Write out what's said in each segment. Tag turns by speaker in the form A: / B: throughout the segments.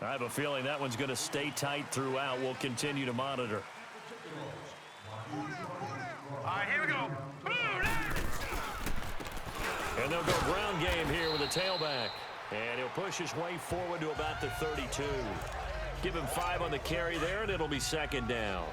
A: I have a feeling that one's going to stay tight throughout. We'll continue to monitor.
B: All right, here we go.
A: And they'll go ground game here with a tailback. And he'll push his way forward to about the 32. Give him 5 on the carry there, and it'll be second down.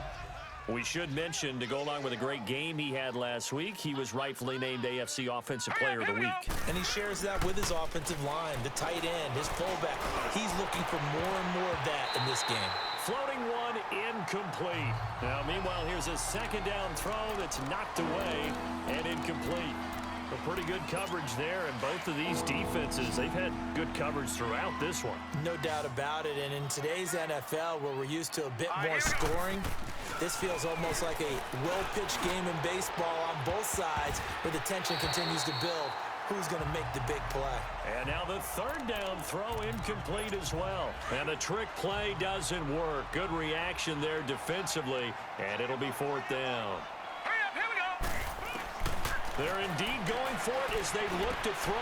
A: We should mention, to go along with a great game he had last week, he was rightfully named AFC Offensive Player of the Week.
C: And he shares that with his offensive line, the tight end, his fullback. He's looking for more and more of that in this game.
A: Floating one, incomplete. Now, meanwhile, here's a second down throw that's knocked away and incomplete. A pretty good coverage there, and both of these defenses, they've had good coverage throughout this one.
C: No doubt about it, and in today's NFL, where we're used to a bit more scoring, this feels almost like a well-pitched game in baseball on both sides, where the tension continues to build. Who's going to make the big play?
A: And now the third down throw incomplete as well. And the trick play doesn't work. Good reaction there defensively, and it'll be fourth down.
B: Hurry up, here we go.
A: They're indeed going for it as they look to throw.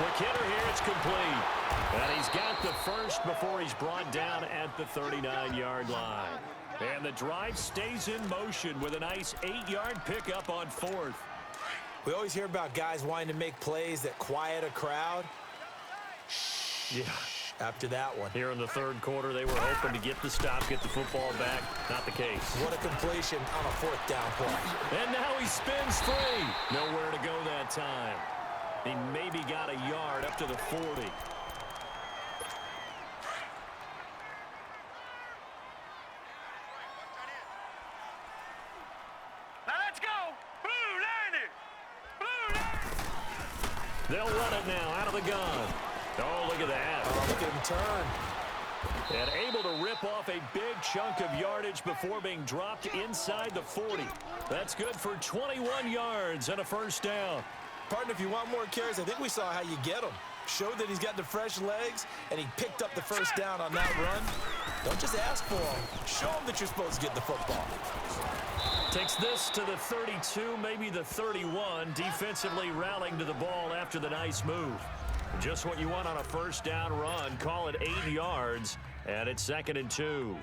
A: Quick hitter here, it's complete. And he's got the first before he's brought down at the 39-yard line. And the drive stays in motion with a nice 8-yard pickup on fourth.
C: We always hear about guys wanting to make plays that quiet a crowd.
A: Yeah.
C: After that one.
A: Here in the third quarter, they were hoping to get the stop, get the football back. Not the case.
C: What a completion on a fourth down play.
A: And now he spins free. Nowhere to go that time. He maybe got a yard up to the 40.
B: Now let's go. Blue line it. Blue line.
A: They'll run it now out of the gun. Oh, look at that.
C: Oh, look at him turn.
A: And able to rip off a big chunk of yardage before being dropped inside the 40. That's good for 21 yards and a first down.
C: Partner, if you want more carries, I think we saw how you get them. Showed that he's got the fresh legs, and he picked up the first down on that run. Don't just ask for them. Show them that you're supposed to get the football.
A: Takes this to the 32, maybe the 31. Defensively rallying to the ball after the nice move. Just what you want on a first down run. Call it 8 yards, and it's 2nd and 2.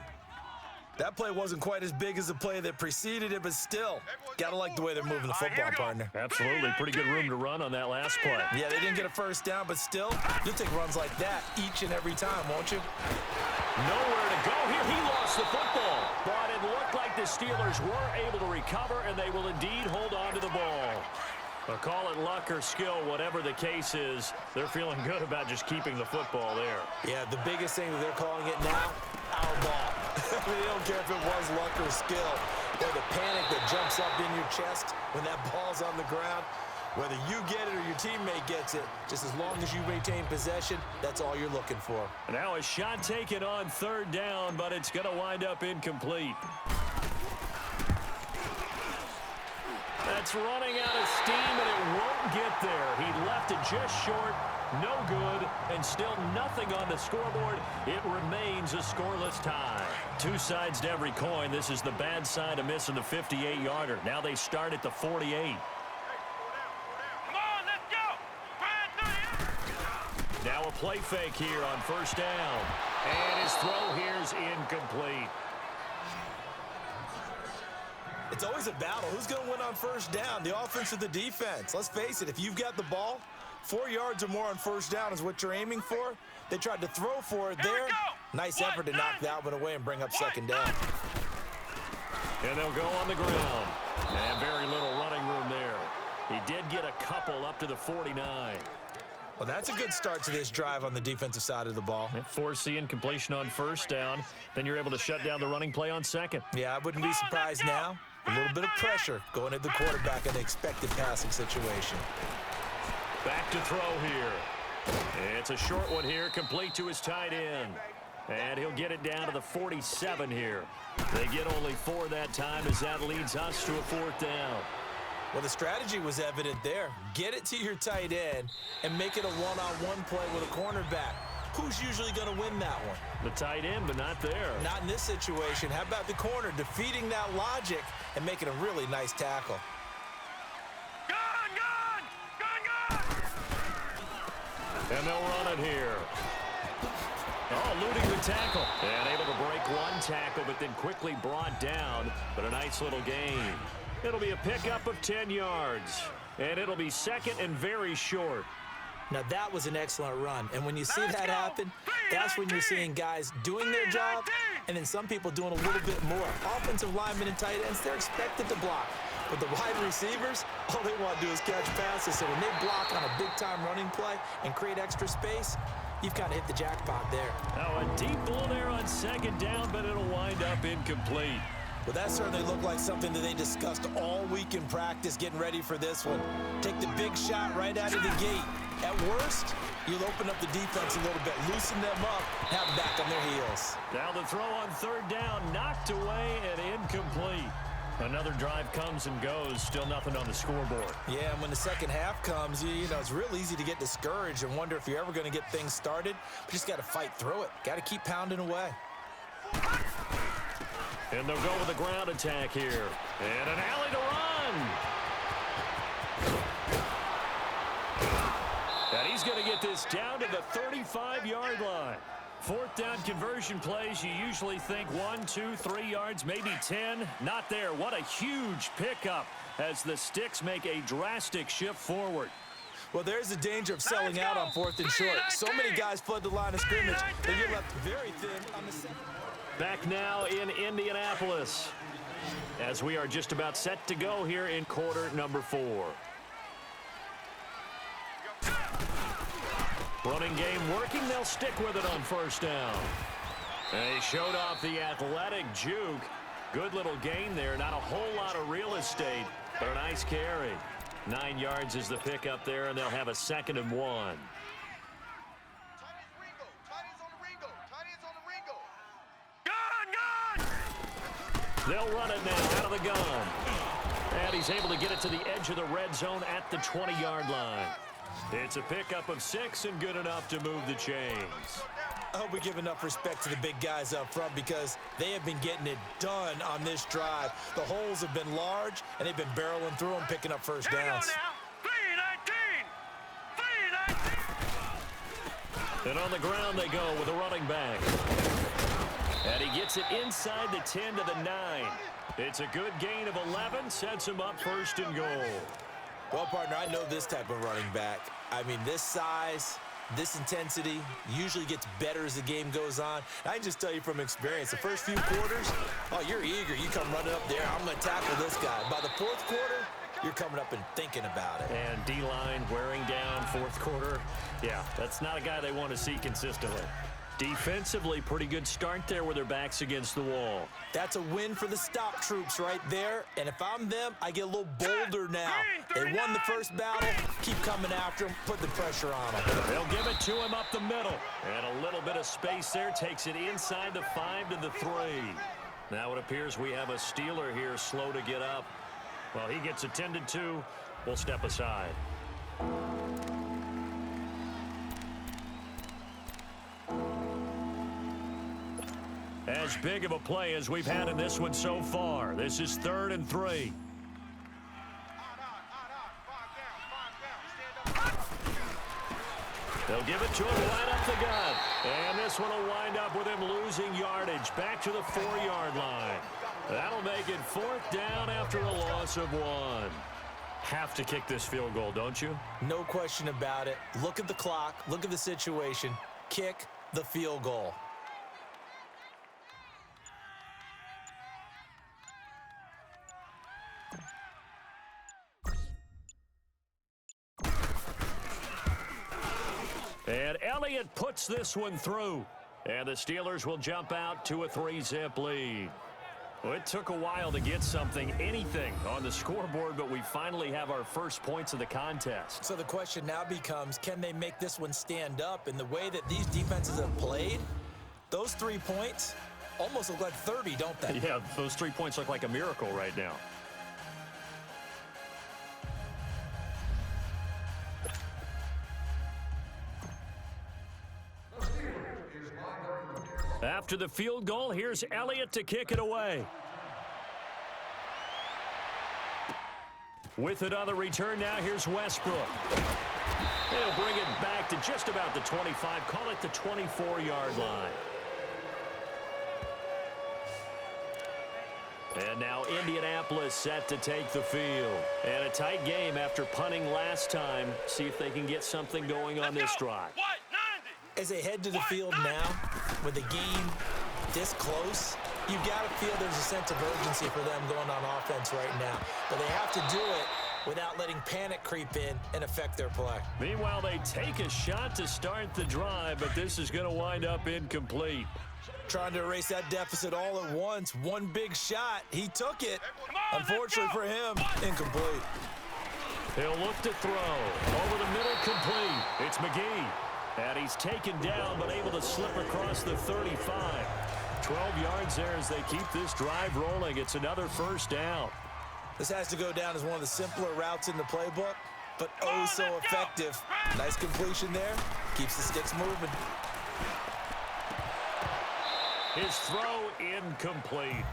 C: That play wasn't quite as big as the play that preceded it, but still, gotta like the way they're moving the football, partner.
A: Absolutely. Pretty good room to run on that last play.
C: Yeah, they didn't get a first down, but still, you'll take runs like that each and every time, won't you?
A: Nowhere to go here. He lost the football. But it looked like the Steelers were able to recover, and they will indeed hold on to the ball. Call it luck or skill, whatever the case is, they're feeling good about just keeping the football there.
C: Yeah, the biggest thing that they're calling it now, our ball. I mean, they don't care if it was luck or skill, or the panic that jumps up in your chest when that ball's on the ground. Whether you get it or your teammate gets it, just as long as you maintain possession, that's all you're looking for.
A: Now a shot taken on third down, but it's going to wind up incomplete. That's running out of steam, and it won't get there. He left it just short, no good, and still nothing on the scoreboard. It remains a scoreless tie. Two sides to every coin. This is the bad side of missing the 58-yarder. Now they start at the 48.
B: Come on, let's go.
A: Now a play fake here on first down. And his throw here's incomplete.
C: It's always a battle. Who's going to win on first down, the offense or the defense? Let's face it, if you've got the ball, 4 yards or more on first down is what you're aiming for. They tried to throw for it there. Nice effort to knock that one away and bring up second down.
A: And they'll go on the ground. And very little running room there. He did get a couple up to the 49.
C: Well, that's a good start to this drive on the defensive side of the ball.
A: Force the incompletion on first down. Then you're able to shut down the running play on second.
C: Yeah, I wouldn't be surprised now. A little bit of pressure going at the quarterback in the expected passing situation.
A: Back to throw here. It's a short one here, complete to his tight end. And he'll get it down to the 47 here. They get only 4 that time as that leads us to a fourth down.
C: Well, the strategy was evident there. Get it to your tight end and make it a one-on-one play with a cornerback. Who's usually going to win that one?
A: The tight end, but not there.
C: Not in this situation. How about the corner defeating that logic and making a really nice tackle?
B: Gone, gone, gone, gone.
A: And they'll run it here. Oh, eluding the tackle. And able to break one tackle, but then quickly brought down. But a nice little gain. It'll be a pickup of 10 yards. And it'll be second and very short.
C: Now, that was an excellent run. And when you see that happen, that's when you're seeing guys doing their job and then some people doing a little bit more. Offensive linemen and tight ends, they're expected to block. But the wide receivers, all they want to do is catch passes. So when they block on a big-time running play and create extra space, you've kind of hit the jackpot there.
A: Now, a deep ball there on second down, but it'll wind up incomplete.
C: Well, that certainly looked like something that they discussed all week in practice, getting ready for this one. Take the big shot right out of the gate. At worst, you'll open up the defense a little bit, loosen them up, have them back on their heels.
A: Now the throw on third down, knocked away and incomplete. Another drive comes and goes, still nothing on the scoreboard.
C: Yeah, and when the second half comes, you know, it's real easy to get discouraged and wonder if you're ever going to get things started. But you just got to fight through it. Got to keep pounding away.
A: And they'll go with a ground attack here. And an alley to run. And he's going to get this down to the 35-yard line. Fourth down conversion plays, you usually think 1, 2, 3 yards, maybe 10. Not there. What a huge pickup as the Sticks make a drastic shift forward.
C: Well, there's the danger of selling out on fourth and short. So many guys flood the line of scrimmage that you're left very thin on the second.
A: Back now in Indianapolis as we are just about set to go here in quarter number 4. Running game working. They'll stick with it on first down. And he showed off the athletic juke. Good little gain there. Not a whole lot of real estate, but a nice carry. 9 yards is the pickup there, and they'll have a 2nd and 1. They'll run it now out of the gun. And he's able to get it to the edge of the red zone at the 20-yard line. It's a pickup of 6 and good enough to move the chains.
C: I hope we give enough respect to the big guys up front because they have been getting it done on this drive. The holes have been large, and they've been barreling through them, picking up first downs.
A: And on the ground they go with a running back. And he gets it inside the 10 to the 9. It's a good gain of 11, sets him up 1st and goal.
C: Well, partner, I know this type of running back. I mean, this size, this intensity usually gets better as the game goes on. I can just tell you from experience, the first few quarters, oh, you're eager. You come running up there. I'm going to tackle this guy. By the 4th quarter, you're coming up and thinking about it.
A: And D-line wearing down 4th quarter. Yeah, that's not a guy they want to see consistently. Defensively, pretty good start there with their backs against the wall.
C: That's a win for the stop troops right there. And if I'm them, I get a little bolder now. They won the first battle. Keep coming after them. Put the pressure on them.
A: They'll give it to him up the middle. And a little bit of space there. Takes it inside the 5 to the 3. Now it appears we have a Steeler here slow to get up. Well, he gets attended to. We'll step aside. As big of a play as we've had in this one so far. This is 3rd and 3. They'll give it to him right up the gut. And this one will wind up with him losing yardage back to the 4-yard line. That'll make it 4th down after a loss of 1. Have to kick this field goal, don't you?
C: No question about it. Look at the clock. Look at the situation. Kick the field goal.
A: And Elliott puts this one through. And the Steelers will jump out to a 3-zip lead. Well, it took a while to get anything on the scoreboard, but we finally have our first points of the contest.
C: So the question now becomes, can they make this one stand up? In the way that these defenses have played, those 3 points almost look like 30, don't they?
A: Yeah, those 3 points look like a miracle right now. After the field goal, here's Elliott to kick it away. With it on the return now, here's Westbrook. He'll bring it back back to just about the 25. Call it the 24-yard line. And now Indianapolis set to take the field. And a tight game after punting last time. See if they can get something going on this drive.
C: As they head to the field now, with the game this close, you've got to feel there's a sense of urgency for them going on offense right now. But they have to do it without letting panic creep in and affect their play.
A: Meanwhile, they take a shot to start the drive, but this is going to wind up incomplete.
C: Trying to erase that deficit all at once. One big shot. He took it. Unfortunately for him, incomplete.
A: He'll look to throw. Over the middle, complete. It's McGee. And he's taken down, but able to slip across the 35. 12 yards there as they keep this drive rolling. It's another first down.
C: This has to go down as one of the simpler routes in the playbook, but oh so effective. Nice completion there. Keeps the sticks moving.
A: His throw incomplete.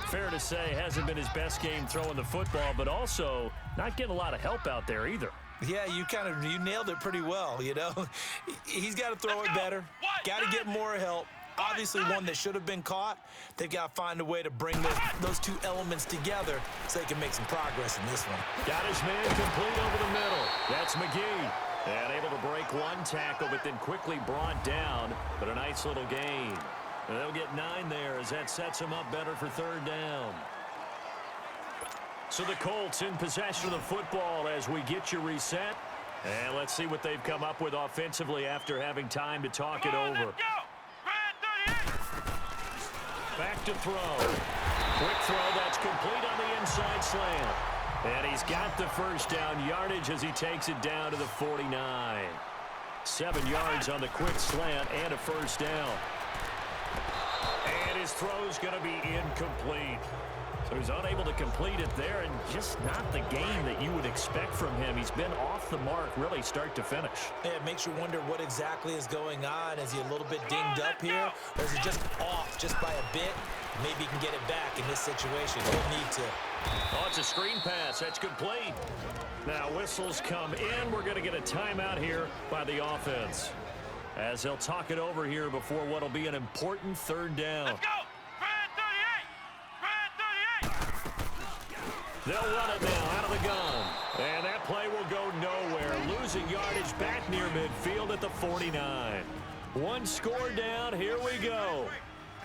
A: Fair to say, hasn't been his best game throwing the football, but also not getting a lot of help out there either.
C: Yeah, you nailed it pretty well, you know. He's got to throw it better. Got to get more help. Obviously one that should have been caught. They've got to find a way to bring those two elements together so they can make some progress in this one.
A: Got his man complete over the middle. That's McGee. And able to break one tackle, but then quickly brought down. But a nice little gain. And they'll get 9 there as that sets them up better for third down. So the Colts in possession of the football as we get you reset. And let's see what they've come up with offensively after having time to talk it over. Back to throw. Quick throw that's complete on the inside slant. And he's got the first down yardage as he takes it down to the 49. 7 yards on the quick slant and a first down. And his throw's going to be incomplete. So he's unable to complete it there, and just not the game that you would expect from him. He's been off the mark really start to finish.
C: Yeah, it makes you wonder what exactly is going on. Is he a little bit dinged up here, or is it just off just by a bit? Maybe he can get it back in this situation. He'll need to.
A: Oh, it's a screen pass. That's complete. Now whistles come in. We're going to get a timeout here by the offense as they'll talk it over here before what will be an important third down.
B: Let's go!
A: They'll run it now out of the gun. And that play will go nowhere. Losing yardage back near midfield at the 49. One score down. Here we go.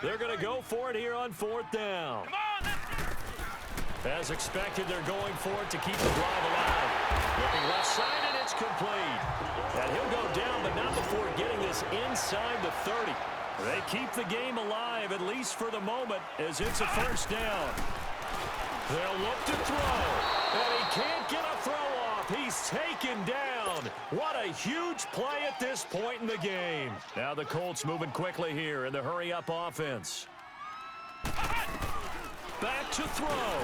A: They're going to go for it here on fourth down. As expected, they're going for it to keep the drive alive. Looking left side, and it's complete. And he'll go down, but not before getting this inside the 30. They keep the game alive, at least for the moment, as it's a first down. They'll look to throw, and he can't get a throw off. He's taken down. What a huge play at this point in the game. Now the Colts moving quickly here in the hurry-up offense. Back to throw.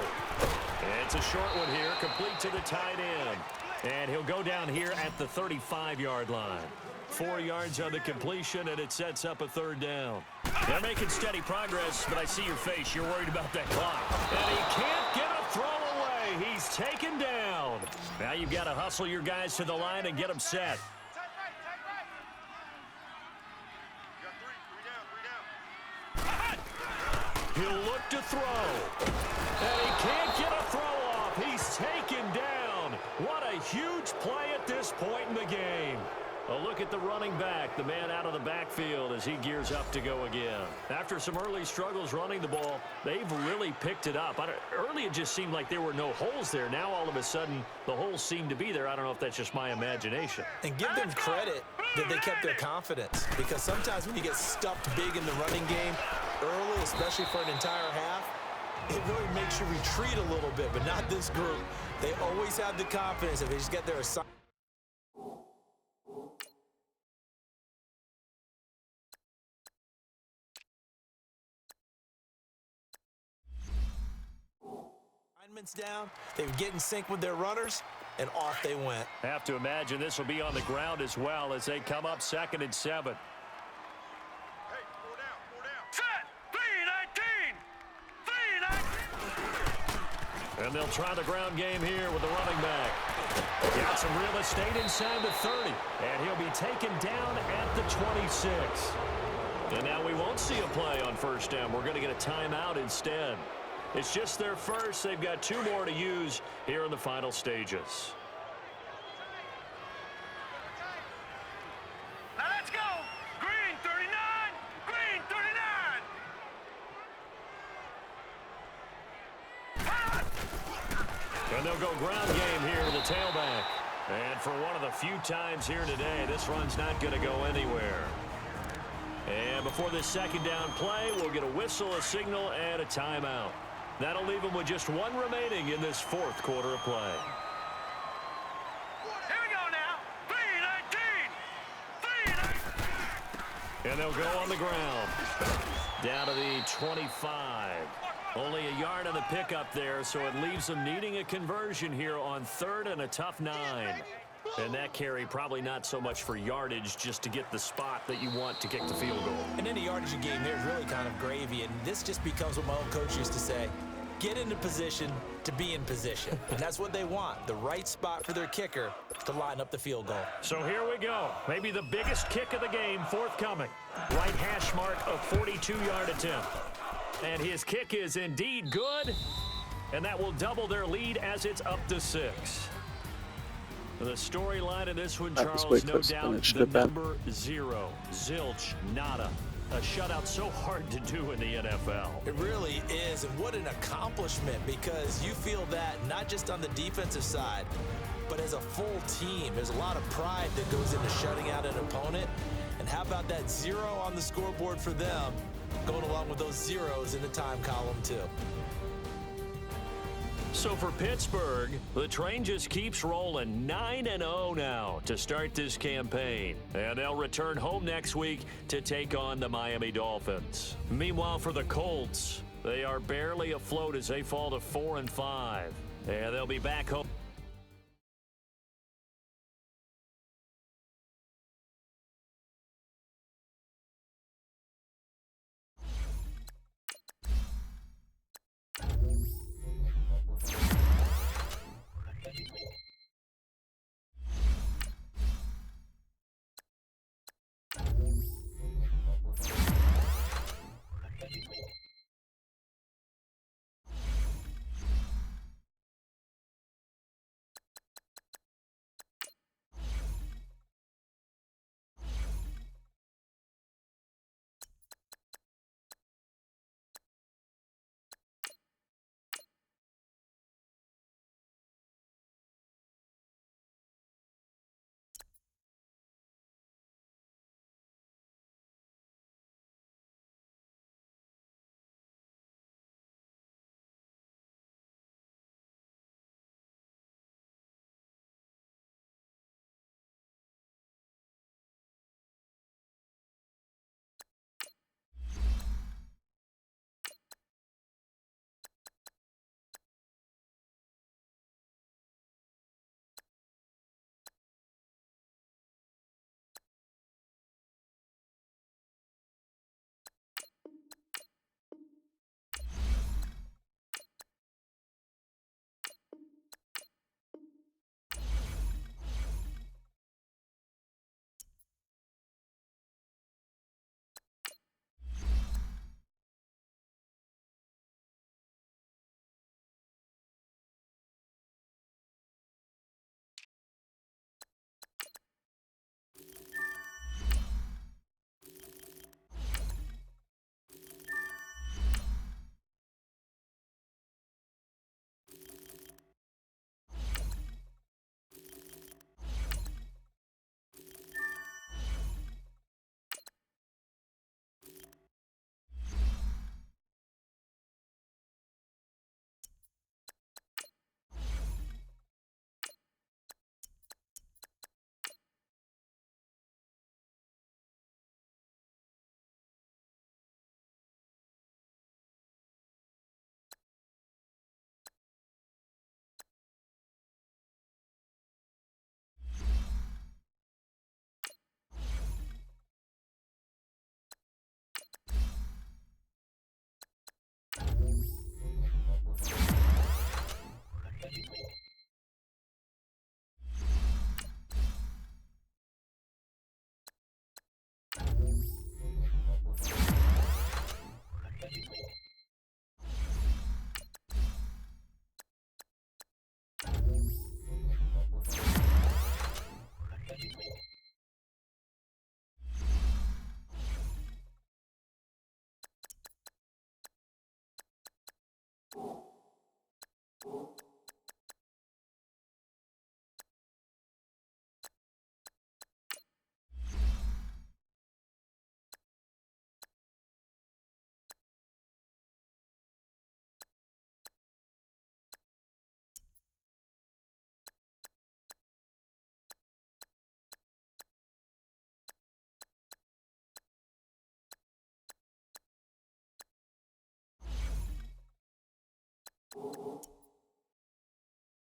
A: It's a short one here, complete to the tight end. And he'll go down here at the 35-yard line. 4 yards on the completion, and it sets up a third down. They're making steady progress, but I see your face. You're worried about that clock. And he can't get a throw away. He's taken down. Now you've got to hustle your guys to the line and get them set. He'll look to throw. And he can't get a throw off. He's taken down. What a huge play at this point in the game. A look at the running back, the man out of the backfield as he gears up to go again. After some early struggles running the ball, they've really picked it up. Early it just seemed like there were no holes there. Now all of a sudden the holes seem to be there. I don't know if that's just my imagination.
C: And give them credit that they kept their confidence, because sometimes when you get stuffed big in the running game early, especially for an entire half, it really makes you retreat a little bit, but not this group. They always have the confidence if they just get their assignment. Down, they would get in sync with their runners, and off they went.
A: Have to imagine this will be on the ground as well as they come up 2nd and 7.
B: Hey, 4 down. Set! 3-19! 3-19!
A: And they'll try the ground game here with the running back. The got some real estate inside the 30. And he'll be taken down at the 26. And now we won't see a play on first down. We're going to get a timeout instead. It's just their first. They've got 2 more to use here in the final stages.
B: Now let's go. Green 39. Green 39.
A: And they'll go ground game here to the tailback. And for one of the few times here today, this run's not going to go anywhere. And before this second down play, we'll get a whistle, a signal, and a timeout. That'll leave them with just 1 remaining in this 4th quarter of play.
B: Here we go now. 3-19. 3-19.
A: And they'll go on the ground. Down to the 25. Only a yard on the pickup there, so it leaves them needing a conversion here on 3rd and a tough 9. And that carry probably not so much for yardage, just to get the spot that you want to kick the field goal.
C: And any yardage you gain there is really kind of gravy, and this just becomes what my old coach used to say: get into position to be in position. And that's what they want, the right spot for their kicker to line up the field goal.
A: So here we go. Maybe the biggest kick of the game forthcoming. Right hash mark of 42-yard attempt. And his kick is indeed good, and that will double their lead as it's up to 6. The storyline in this one,
D: That was
A: Charles,
D: way
A: no
D: closer than
A: doubt,
D: it should
A: the
D: have been.
A: number 0, zilch, nada. A shutout so hard to do in the NFL.
C: It really is, and what an accomplishment, because you feel that not just on the defensive side, but as a full team. There's a lot of pride that goes into shutting out an opponent. And how about that 0 on the scoreboard for them, going along with those zeros in the time column too.
A: So for Pittsburgh, the train just keeps rolling. 9-0 now to start this campaign. And they'll return home next week to take on the Miami Dolphins. Meanwhile, for the Colts, they are barely afloat as they fall to 4-5. And they'll be back home.